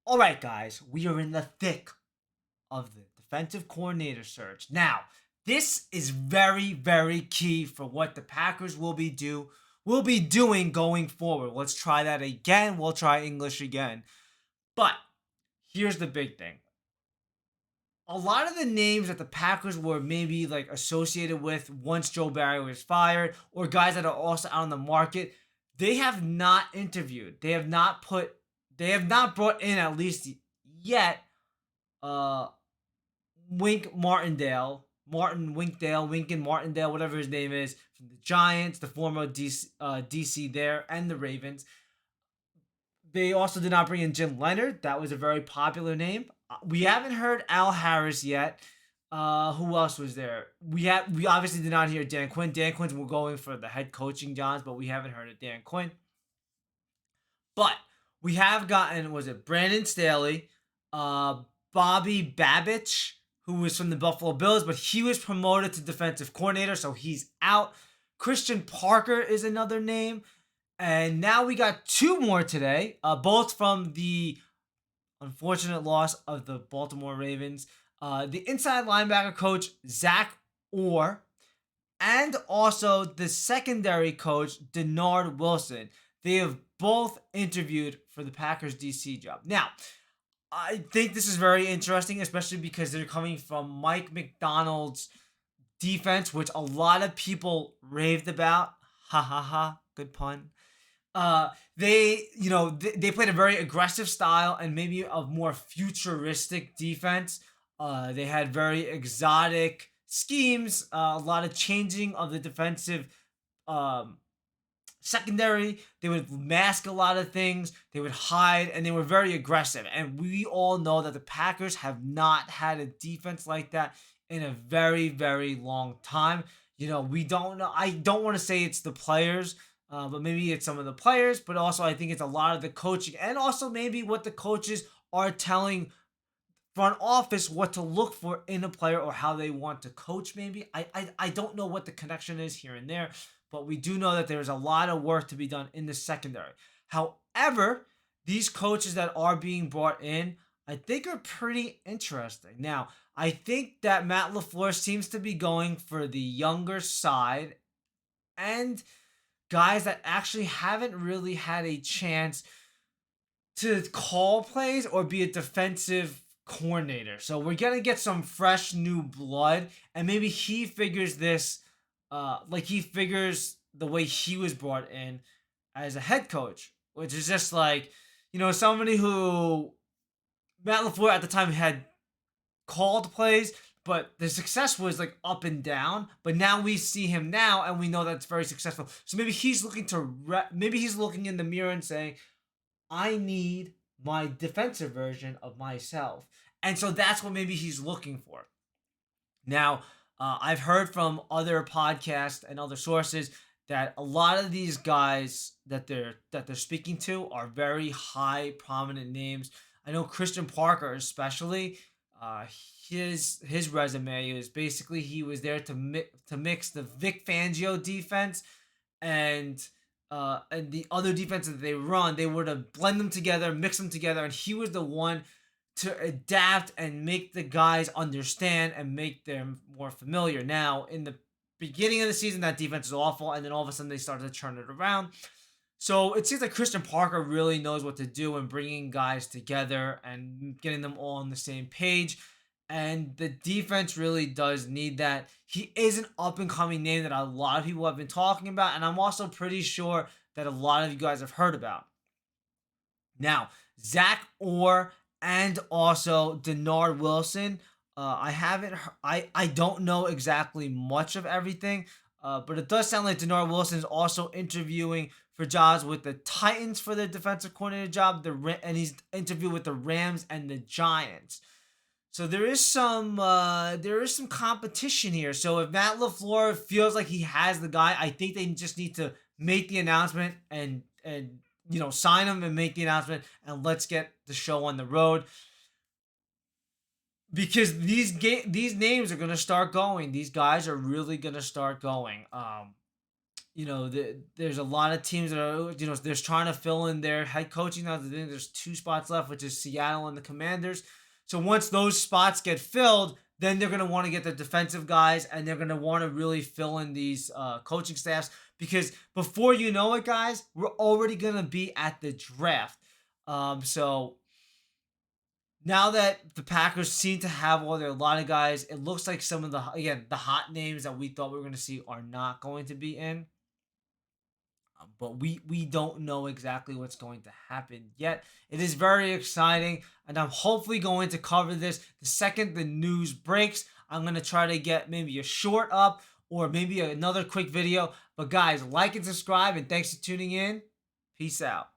All right, guys, we are in the thick of the defensive coordinator search. Now, this is very, very key for what the Packers will be doing going forward. Let's try that again. We'll try English again. But here's the big thing. A lot of the names that the Packers were maybe like associated with once Joe Barry was fired, or guys that are also out on the market, they have not interviewed. They have not brought in, at least yet, uh Martin Winkdale, Winkin Martindale, whatever his name is, from the Giants, the former DC there, and the Ravens. They also did not bring in Jim Leonard. That was a very popular name. We haven't heard Al Harris yet. Who else was there? We obviously did not hear Dan Quinn. Dan Quinn's we're going for the head coaching jobs, but we haven't heard of Dan Quinn. But we have gotten, was it Brandon Staley, Bobby Babich, who was from the Buffalo Bills, but he was promoted to defensive coordinator, so he's out. Christian Parker is another name. And now we got two more today, both from the unfortunate loss of the Baltimore Ravens. The inside linebacker coach, Zach Orr, and also the secondary coach, Denard Wilson. They have both interviewed for the Packers DC job. Now, I think this is very interesting, especially because they're coming from Mike McDonald's defense, which a lot of people raved about. Ha ha ha. Good pun. They played a very aggressive style and maybe a more futuristic defense. They had very exotic schemes, a lot of changing of the defensive secondary. They would mask a lot of things, they would hide, and they were very aggressive. And we all know that the Packers have not had a defense like that in a very, very long time. We don't know. I don't want to say it's the players, but maybe it's some of the players, but also I think it's a lot of the coaching, and also maybe what the coaches are telling front office what to look for in a player or how they want to coach. Maybe I don't know what the connection is here and there, but we do know that there's a lot of work to be done in the secondary. However, these coaches that are being brought in, I think, are pretty interesting. Now, I think that Matt LaFleur seems to be going for the younger side and guys that actually haven't really had a chance to call plays or be a defensive coordinator. So we're going to get some fresh new blood, and maybe he figures this he figures the way he was brought in as a head coach, which is just like, somebody who Matt LaFleur at the time had called plays, but the success was like up and down. But now we see him now, and we know that's very successful. So maybe he's looking maybe he's looking in the mirror and saying, I need my defensive version of myself. And so that's what maybe he's looking for. Now, I've heard from other podcasts and other sources that a lot of these guys that they're speaking to are very high prominent names. I know Christian Parker especially. His resume is basically he was there to mix the Vic Fangio defense and the other defense that they run. They were to blend them together, mix them together, and he was the one to adapt and make the guys understand and make them more familiar. Now, in the beginning of the season, that defense was awful, and then all of a sudden they started to turn it around. So it seems like Christian Parker really knows what to do in bringing guys together and getting them all on the same page. And the defense really does need that. He is an up-and-coming name that a lot of people have been talking about, and I'm also pretty sure that a lot of you guys have heard about. Now, Zach Orr and also Denard Wilson. I don't know exactly much of everything, but it does sound like Denard Wilson is also interviewing for jobs with the Titans for the defensive coordinator job, and he's interviewed with the Rams and the Giants. So there is some competition here. So if Matt LaFleur feels like he has the guy, I think they just need to make the announcement and sign him and make the announcement, and let's get the show on the road. Because these names are gonna start going. These guys are really gonna start going. there's a lot of teams that are, they're trying to fill in their head coaching now. I think there's two spots left, which is Seattle and the Commanders. So once those spots get filled, then they're going to want to get the defensive guys, and they're going to want to really fill in these coaching staffs, because before you know it, guys, we're already going to be at the draft. So now that the Packers seem to have all their lot of guys, it looks like some of the hot names that we thought we were going to see are not going to be in. But we don't know exactly what's going to happen yet. It is very exciting, and I'm hopefully going to cover this the second the news breaks. I'm going to try to get maybe a short up or maybe another quick video. But guys, like and subscribe, and thanks for tuning in. Peace out.